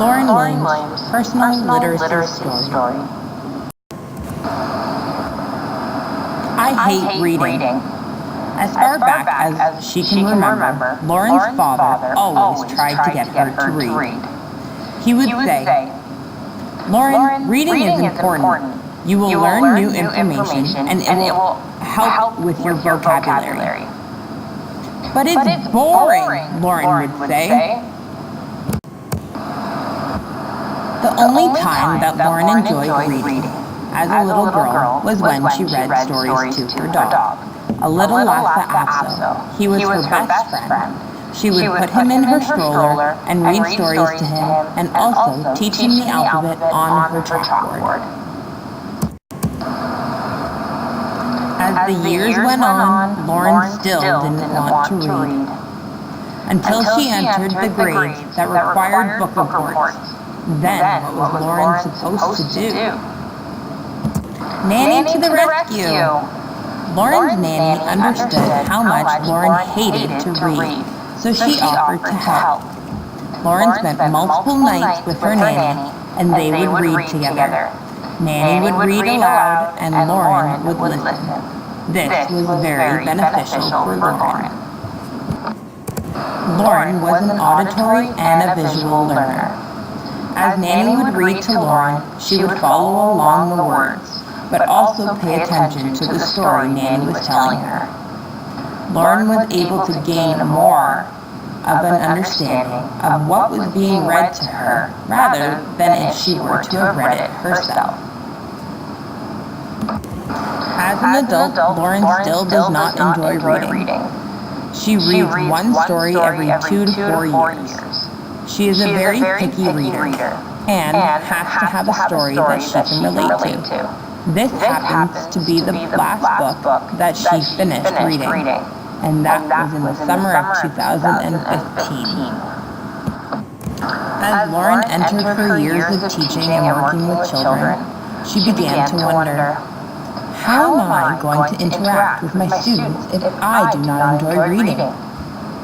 Lauren Williams, Personal Literacy Story. I hate reading. As far back as she can remember, Lauren's father always tried to get her to read. He would say, "Lauren, reading is important. You will learn new information and it will help with your vocabulary." "But it's boring," Lauren would say. The only time that Lauren enjoyed reading as a little girl was when she read stories to her dog, a little Lhasa Apso. He was her best friend. She would put him in her stroller and read stories to him and also teach him the alphabet on her chalkboard. As the years went on, Lauren still didn't want to read until she entered the grades that required book reports. Then what was Lauren supposed to do? Nanny to the rescue! Lauren's nanny understood how much Lauren hated to read, so she offered to help. Lauren spent multiple nights with her nanny, and they would read together. Nanny would read aloud, and Lauren would listen. This was very beneficial for Lauren. Lauren was an auditory and a visual learner. As Nanny would read to Lauren, she would follow along the words, but also pay attention to the story Nanny was telling her. Lauren was able to gain more of an understanding of what was being read to her, rather than if she were to have read it herself. As an adult, Lauren still does not enjoy reading. She reads one story every 2 to 4 years. She is a very picky reader and has to have a story that she can relate to. This happens to be the last book that she finished reading, and that was in the summer of 2015. As Lauren entered her years of teaching and working with children, she began to wonder, how am I going to interact with my students if I do not enjoy reading?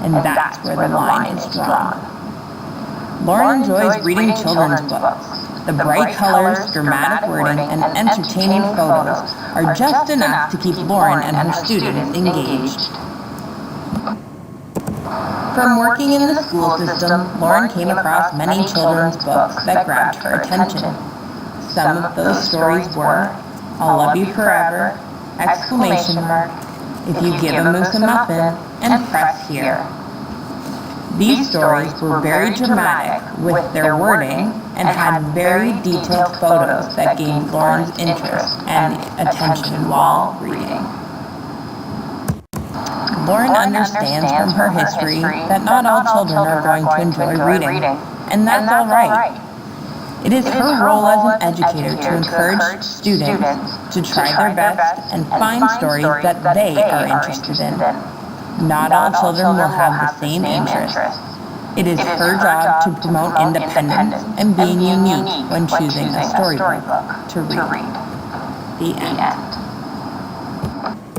And that's where the line is drawn. Lauren enjoys reading children's books. The bright colors, dramatic wording, and entertaining photos are just enough to keep Lauren and her students engaged. From working in the school system, Lauren came across many children's books that grabbed her attention. Some of those stories were "I'll Love You Forever," exclamation mark, "If You Give a Moose a Muffin," and "Press Here." These stories were very dramatic with their wording and had very detailed photos that gained Lauren's interest and attention while reading. Lauren understands from her history that not all children are going to enjoy reading, and that's all right. It is her role as an educator to encourage students to try their best and find stories that they are interested in. Not all children will have the same interests. It is her job to promote independence and being unique when choosing a storybook to read. The end.